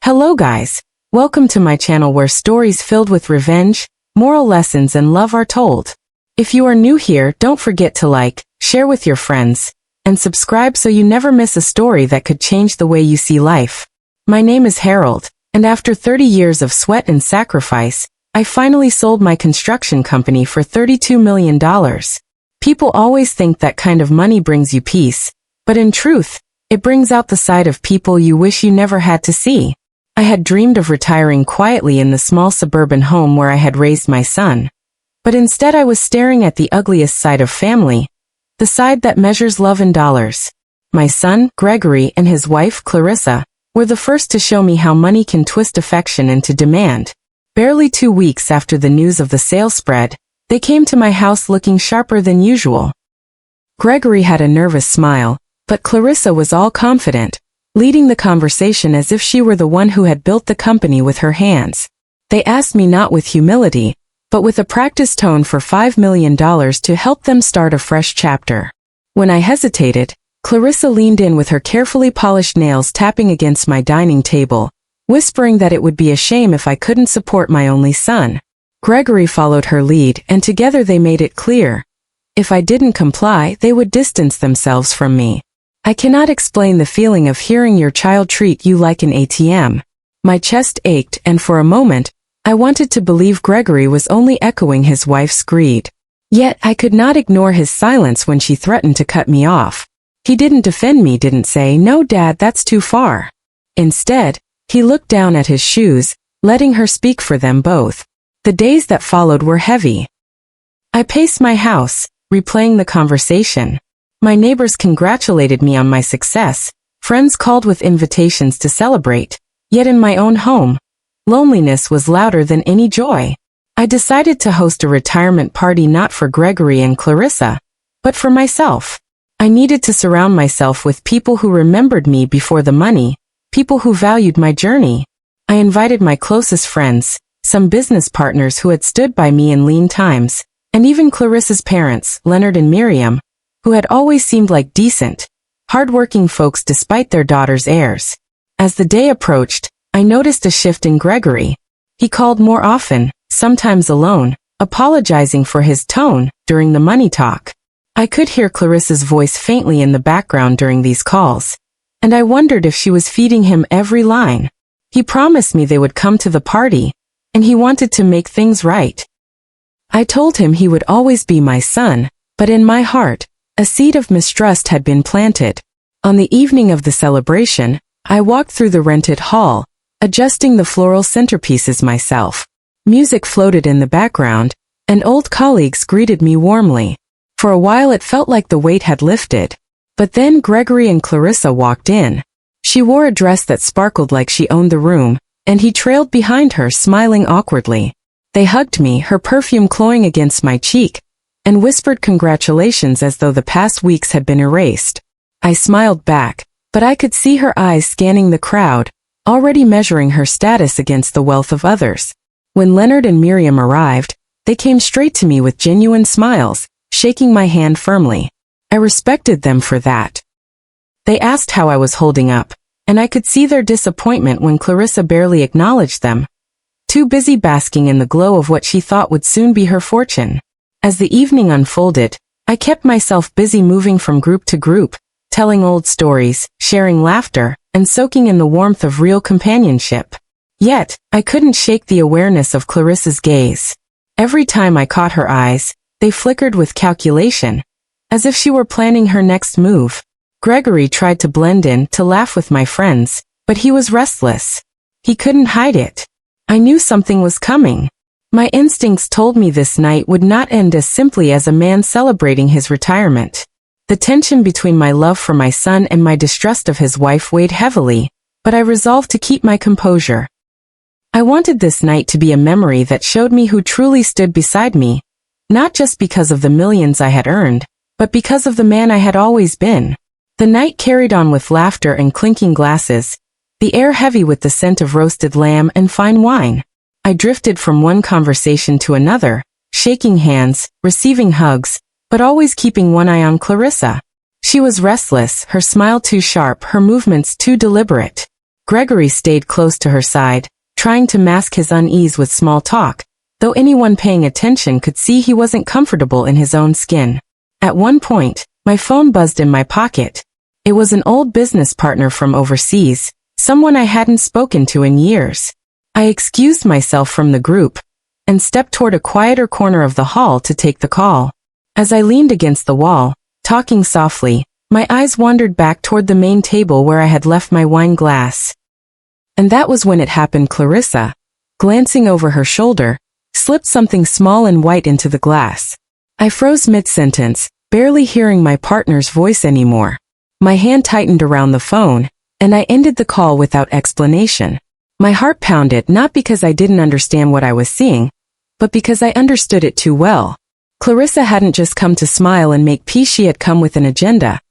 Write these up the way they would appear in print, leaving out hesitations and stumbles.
Hello guys, welcome to my channel where stories filled with revenge, moral lessons and love are told. If you are new here, don't forget to like, share with your friends, and subscribe so you never miss a story that could change the way you see life. My name is Harold, and after 30 years of sweat and sacrifice, I finally sold my construction company for $32 million. People always think that kind of money brings you peace, but in truth, it brings out the side of people you wish you never had to see. I had dreamed of retiring quietly in the small suburban home where I had raised my son. But instead I was staring at the ugliest side of family, the side that measures love in dollars. My son, Gregory, and his wife, Clarissa, were the first to show me how money can twist affection into demand. Barely 2 weeks after the news of the sale spread, they came to my house looking sharper than usual. Gregory had a nervous smile, but Clarissa was all confident, leading the conversation as if she were the one who had built the company with her hands. They asked me not with humility, but with a practiced tone for $5 million to help them start a fresh chapter. When I hesitated, Clarissa leaned in with her carefully polished nails tapping against my dining table, whispering that it would be a shame if I couldn't support my only son. Gregory followed her lead, and together they made it clear. If I didn't comply, they would distance themselves from me. I cannot explain the feeling of hearing your child treat you like an ATM. My chest ached, and for a moment, I wanted to believe Gregory was only echoing his wife's greed. Yet I could not ignore his silence when she threatened to cut me off. He didn't defend me, didn't say, "No, Dad, that's too far." Instead, he looked down at his shoes, letting her speak for them both. The days that followed were heavy. I paced my house, replaying the conversation. My neighbors congratulated me on my success, friends called with invitations to celebrate, yet in my own home, loneliness was louder than any joy. I decided to host a retirement party not for Gregory and Clarissa, but for myself. I needed to surround myself with people who remembered me before the money, people who valued my journey. I invited my closest friends, some business partners who had stood by me in lean times, and even Clarissa's parents, Leonard and Miriam, who had always seemed like decent, hard-working folks despite their daughter's airs. As the day approached, I noticed a shift in Gregory. He called more often, sometimes alone, apologizing for his tone during the money talk. I could hear Clarissa's voice faintly in the background during these calls, and I wondered if she was feeding him every line. He promised me they would come to the party, and he wanted to make things right. I told him he would always be my son, but in my heart, a seed of mistrust had been planted. On the evening of the celebration, I walked through the rented hall, adjusting the floral centerpieces myself. Music floated in the background, and old colleagues greeted me warmly. For a while it felt like the weight had lifted. But then Gregory and Clarissa walked in. She wore a dress that sparkled like she owned the room, and he trailed behind her, smiling awkwardly. They hugged me, her perfume cloying against my cheek, and whispered congratulations as though the past weeks had been erased. I smiled back, but I could see her eyes scanning the crowd, already measuring her status against the wealth of others. When Leonard and Miriam arrived, they came straight to me with genuine smiles, shaking my hand firmly. I respected them for that. They asked how I was holding up, and I could see their disappointment when Clarissa barely acknowledged them, too busy basking in the glow of what she thought would soon be her fortune. As the evening unfolded, I kept myself busy moving from group to group, telling old stories, sharing laughter, and soaking in the warmth of real companionship. Yet, I couldn't shake the awareness of Clarissa's gaze. Every time I caught her eyes, they flickered with calculation, as if she were planning her next move. Gregory tried to blend in, to laugh with my friends, but he was restless. He couldn't hide it. I knew something was coming. My instincts told me this night would not end as simply as a man celebrating his retirement. The tension between my love for my son and my distrust of his wife weighed heavily, but I resolved to keep my composure. I wanted this night to be a memory that showed me who truly stood beside me, not just because of the millions I had earned, but because of the man I had always been. The night carried on with laughter and clinking glasses, the air heavy with the scent of roasted lamb and fine wine. I drifted from one conversation to another, shaking hands, receiving hugs, but always keeping one eye on Clarissa. She was restless, her smile too sharp, her movements too deliberate. Gregory stayed close to her side, trying to mask his unease with small talk, though anyone paying attention could see he wasn't comfortable in his own skin. At one point, my phone buzzed in my pocket. It was an old business partner from overseas, someone I hadn't spoken to in years. I excused myself from the group and stepped toward a quieter corner of the hall to take the call. As I leaned against the wall, talking softly, my eyes wandered back toward the main table where I had left my wine glass. And that was when it happened. Clarissa, glancing over her shoulder, slipped something small and white into the glass. I froze mid-sentence, barely hearing my partner's voice anymore. My hand tightened around the phone, and I ended the call without explanation. My heart pounded not because I didn't understand what I was seeing, but because I understood it too well. Clarissa hadn't just come to smile and make peace, she had come with an agenda.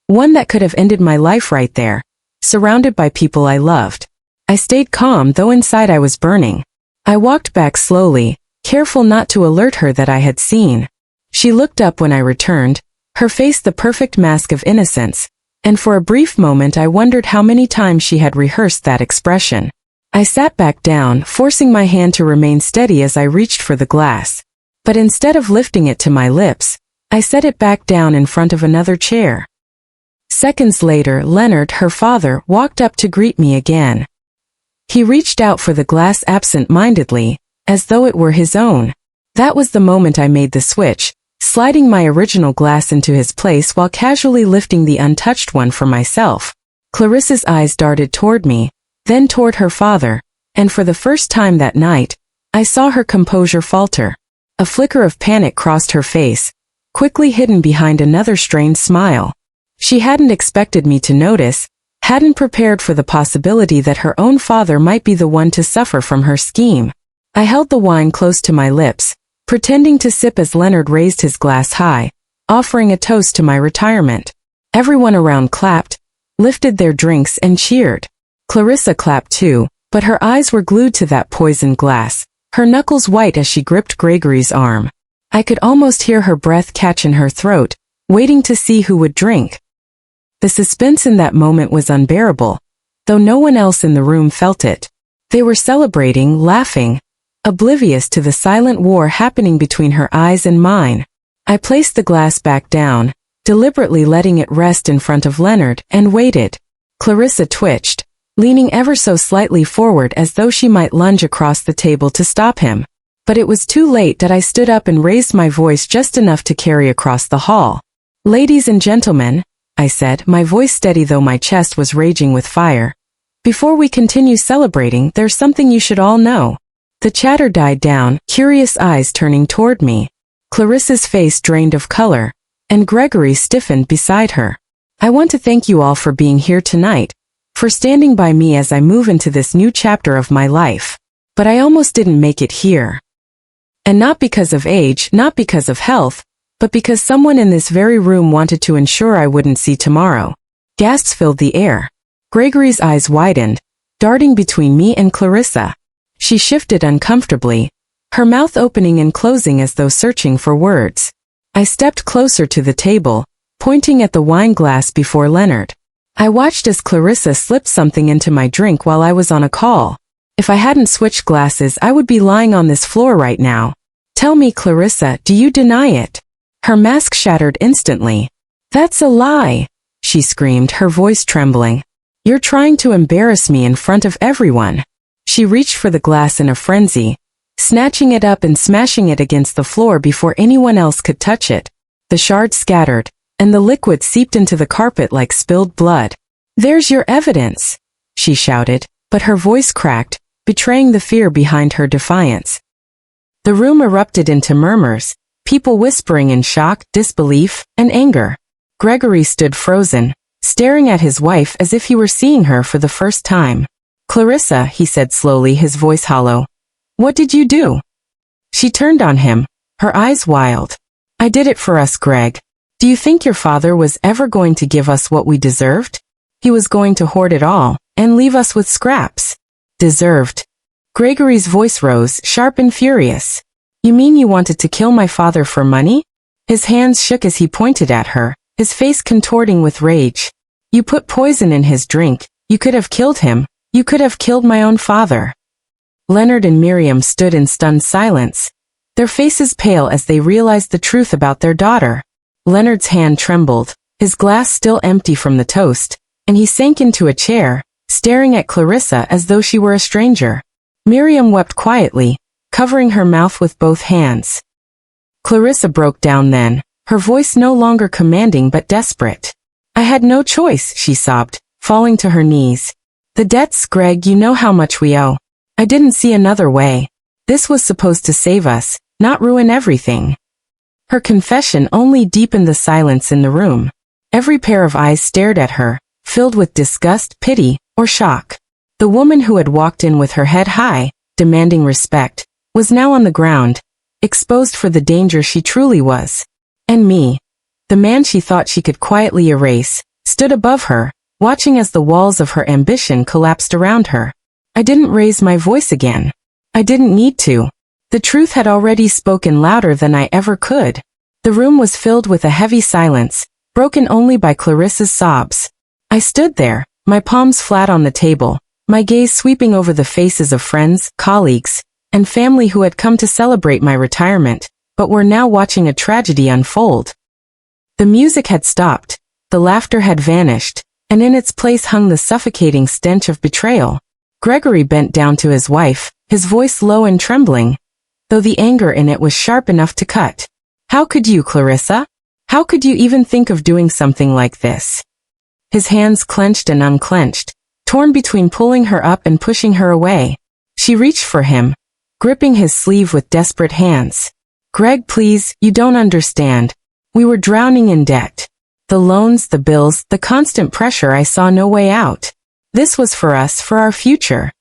One that could have ended my life right there, surrounded by people I loved. I stayed calm, though inside I was burning. I walked back slowly, careful not to alert her that I had seen. She looked up when I returned, her face the perfect mask of innocence, and for a brief moment I wondered how many times she had rehearsed that expression. I sat back down, forcing my hand to remain steady as I reached for the glass. But instead of lifting it to my lips, I set it back down in front of another chair. Seconds later, Leonard, her father, walked up to greet me again. He reached out for the glass absent-mindedly, as though it were his own. That was the moment I made the switch, sliding my original glass into his place while casually lifting the untouched one for myself. Clarissa's eyes darted toward me, then toward her father, and for the first time that night, I saw her composure falter. A flicker of panic crossed her face, quickly hidden behind another strained smile. She hadn't expected me to notice, hadn't prepared for the possibility that her own father might be the one to suffer from her scheme. I held the wine close to my lips, pretending to sip as Leonard raised his glass high, offering a toast to my retirement. Everyone around clapped, lifted their drinks and cheered. Clarissa clapped too, but her eyes were glued to that poisoned glass, her knuckles white as she gripped Gregory's arm. I could almost hear her breath catch in her throat, waiting to see who would drink. The suspense in that moment was unbearable, though no one else in the room felt it. They were celebrating, laughing, oblivious to the silent war happening between her eyes and mine. I placed the glass back down, deliberately letting it rest in front of Leonard, and waited. Clarissa twitched, leaning ever so slightly forward as though she might lunge across the table to stop him. But it was too late that I stood up and raised my voice just enough to carry across the hall. "Ladies and gentlemen," I said, my voice steady though my chest was raging with fire. "Before we continue celebrating, there's something you should all know." The chatter died down, curious eyes turning toward me. Clarissa's face drained of color, and Gregory stiffened beside her. "I want to thank you all for being here tonight, for standing by me as I move into this new chapter of my life. But I almost didn't make it here. And not because of age, not because of health, but because someone in this very room wanted to ensure I wouldn't see tomorrow." Gasps filled the air. Gregory's eyes widened, darting between me and Clarissa. She shifted uncomfortably, her mouth opening and closing as though searching for words. I stepped closer to the table, pointing at the wine glass before Leonard. I watched as Clarissa slipped something into my drink while I was on a call. If I hadn't switched glasses, I would be lying on this floor right now. "Tell me, Clarissa, do you deny it?" Her mask shattered instantly. "That's a lie," she screamed, her voice trembling. "You're trying to embarrass me in front of everyone." She reached for the glass in a frenzy, snatching it up and smashing it against the floor before anyone else could touch it. The shards scattered, and the liquid seeped into the carpet like spilled blood. "There's your evidence," she shouted, but her voice cracked, betraying the fear behind her defiance. The room erupted into murmurs, people whispering in shock, disbelief, and anger. Gregory stood frozen, staring at his wife as if he were seeing her for the first time. "Clarissa," he said slowly, his voice hollow, "what did you do?" She turned on him, her eyes wild. "I did it for us, Greg. Do you think your father was ever going to give us what we deserved? He was going to hoard it all, and leave us with scraps." "Deserved." Gregory's voice rose, sharp and furious. "You mean you wanted to kill my father for money?" His hands shook as he pointed at her, his face contorting with rage. "You put poison in his drink, you could have killed him, You could have killed my own father. Leonard and Miriam stood in stunned silence, their faces pale as they realized the truth about their daughter. Leonard's hand trembled, his glass still empty from the toast, and he sank into a chair, staring at Clarissa as though she were a stranger. Miriam wept quietly, covering her mouth with both hands. Clarissa broke down then, her voice no longer commanding but desperate. I had no choice, she sobbed, falling to her knees. The debts, Greg, you know how much we owe. I didn't see another way. This was supposed to save us, not ruin everything. Her confession only deepened the silence in the room. Every pair of eyes stared at her, filled with disgust, pity, or shock. The woman who had walked in with her head high, demanding respect, was now on the ground, exposed for the danger she truly was. And me, the man she thought she could quietly erase, stood above her, watching as the walls of her ambition collapsed around her. I didn't raise my voice again. I didn't need to. The truth had already spoken louder than I ever could. The room was filled with a heavy silence, broken only by Clarissa's sobs. I stood there, my palms flat on the table, my gaze sweeping over the faces of friends, colleagues, and family who had come to celebrate my retirement, but were now watching a tragedy unfold. The music had stopped, the laughter had vanished, and in its place hung the suffocating stench of betrayal. Gregory bent down to his wife, his voice low and trembling, though the anger in it was sharp enough to cut. How could you, Clarissa? How could you even think of doing something like this? His hands clenched and unclenched, torn between pulling her up and pushing her away. She reached for him, gripping his sleeve with desperate hands. Greg, please, you don't understand. We were drowning in debt. The loans, the bills, the constant pressure. I saw no way out. This was for us, for our future.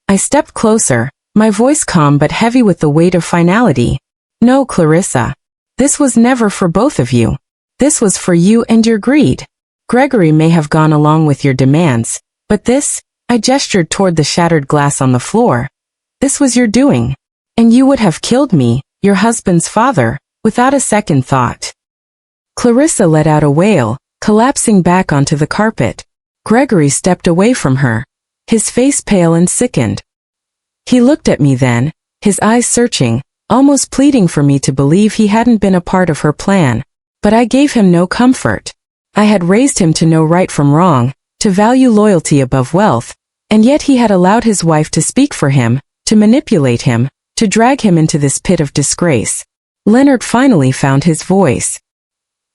I stepped closer, my voice calm but heavy with the weight of finality. No, Clarissa. This was never for both of you. This was for you and your greed. Gregory may have gone along with your demands, but this, I gestured toward the shattered glass on the floor. This was your doing. And you would have killed me, your husband's father, without a second thought. Clarissa let out a wail, collapsing back onto the carpet. Gregory stepped away from her, his face pale and sickened. He looked at me then, his eyes searching, almost pleading for me to believe he hadn't been a part of her plan. But I gave him no comfort. I had raised him to know right from wrong, to value loyalty above wealth, and yet he had allowed his wife to speak for him, to manipulate him, to drag him into this pit of disgrace. Leonard finally found his voice.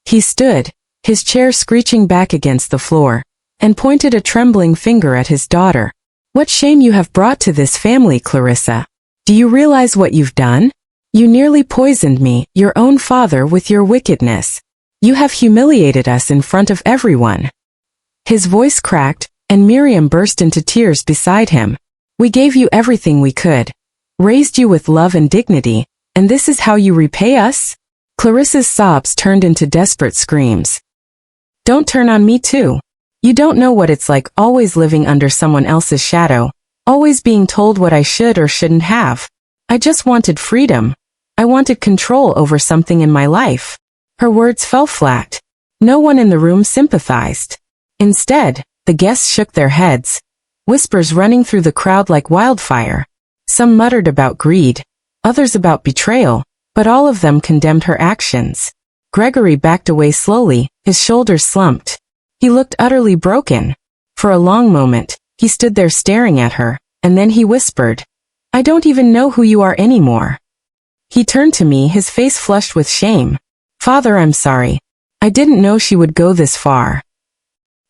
He stood, his chair screeching back against the floor, and pointed a trembling finger at his daughter. What shame you have brought to this family, Clarissa. Do you realize what you've done? You nearly poisoned me, your own father, with your wickedness. You have humiliated us in front of everyone. His voice cracked, and Miriam burst into tears beside him. We gave you everything we could, raised you with love and dignity, and this is how you repay us? Clarissa's sobs turned into desperate screams. Don't turn on me too. You don't know what it's like always living under someone else's shadow, always being told what I should or shouldn't have. I just wanted freedom. I wanted control over something in my life. Her words fell flat. No one in the room sympathized. Instead, the guests shook their heads, whispers running through the crowd like wildfire. Some muttered about greed, others about betrayal, but all of them condemned her actions. Gregory backed away slowly, his shoulders slumped. He looked utterly broken. For a long moment, he stood there staring at her, and then he whispered, I don't even know who you are anymore. He turned to me, his face flushed with shame. Father, I'm sorry. I didn't know she would go this far.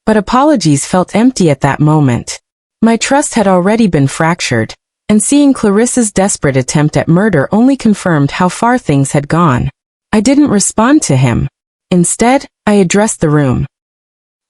But apologies felt empty at that moment. My trust had already been fractured, and seeing Clarissa's desperate attempt at murder only confirmed how far things had gone. I didn't respond to him. Instead, I addressed the room.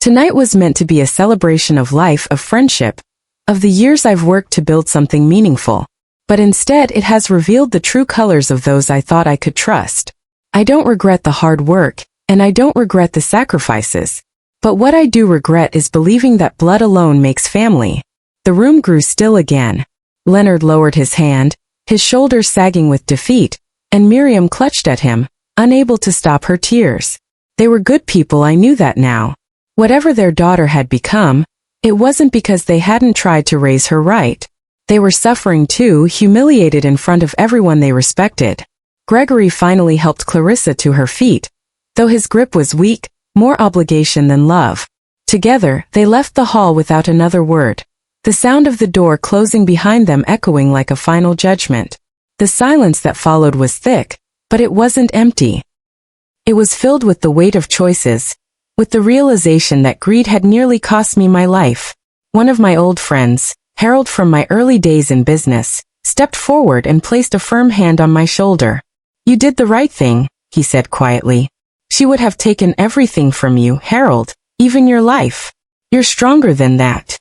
Tonight was meant to be a celebration of life, of friendship, of the years I've worked to build something meaningful. But instead it has revealed the true colors of those I thought I could trust. I don't regret the hard work, and I don't regret the sacrifices. But what I do regret is believing that blood alone makes family. The room grew still again. Leonard lowered his hand, his shoulders sagging with defeat, and Miriam clutched at him, unable to stop her tears. They were good people, I knew that now. Whatever their daughter had become, It wasn't because they hadn't tried to raise her right. They were suffering too, humiliated in front of everyone they respected. Gregory finally helped Clarissa to her feet. Though his grip was weak, more obligation than love. Together, they left the hall without another word. The sound of the door closing behind them echoing like a final judgment. The silence that followed was thick, but it wasn't empty. It was filled with the weight of choices, with the realization that greed had nearly cost me my life. One of my old friends, Harold from my early days in business, stepped forward and placed a firm hand on my shoulder. "You did the right thing," he said quietly. "She would have taken everything from you, Harold, even your life. You're stronger than that."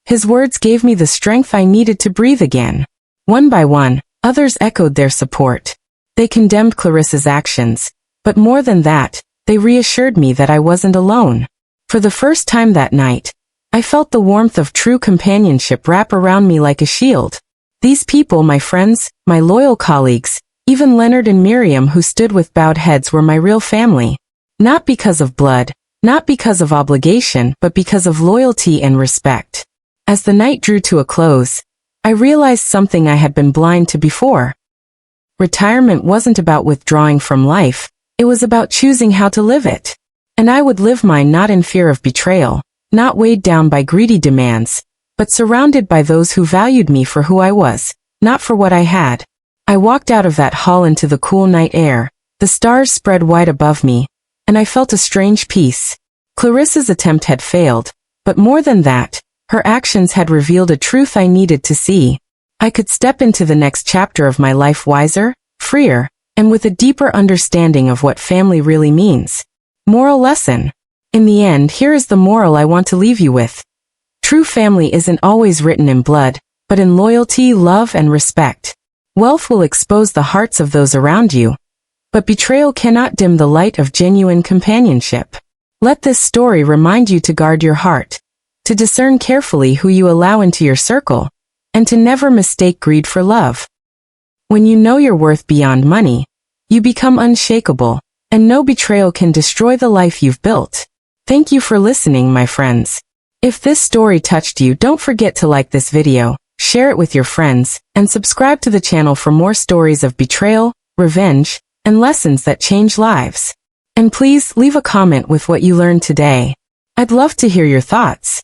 His words gave me the strength I needed to breathe again. One by one, others echoed their support. They condemned Clarissa's actions, but more than that, they reassured me that I wasn't alone. For the first time that night, I felt the warmth of true companionship wrap around me like a shield. These people, my friends, my loyal colleagues, even Leonard and Miriam who stood with bowed heads, were my real family. Not because of blood, not because of obligation, but because of loyalty and respect. As the night drew to a close, I realized something I had been blind to before. Retirement wasn't about withdrawing from life, it was about choosing how to live it. And I would live mine not in fear of betrayal, not weighed down by greedy demands, but surrounded by those who valued me for who I was, not for what I had. I walked out of that hall into the cool night air, the stars spread wide above me, and I felt a strange peace. Clarissa's attempt had failed, but more than that, her actions had revealed a truth I needed to see. I could step into the next chapter of my life wiser, freer, and with a deeper understanding of what family really means. Moral lesson. In the end, here is the moral I want to leave you with. True family isn't always written in blood, but in loyalty, love, and respect. Wealth will expose the hearts of those around you, but betrayal cannot dim the light of genuine companionship. Let this story remind you to guard your heart, to discern carefully who you allow into your circle, and to never mistake greed for love. When you know your worth beyond money, you become unshakable, and no betrayal can destroy the life you've built. Thank you for listening, my friends. If this story touched you, don't forget to like this video, share it with your friends, and subscribe to the channel for more stories of betrayal, revenge, and lessons that change lives. And please leave a comment with what you learned today. I'd love to hear your thoughts.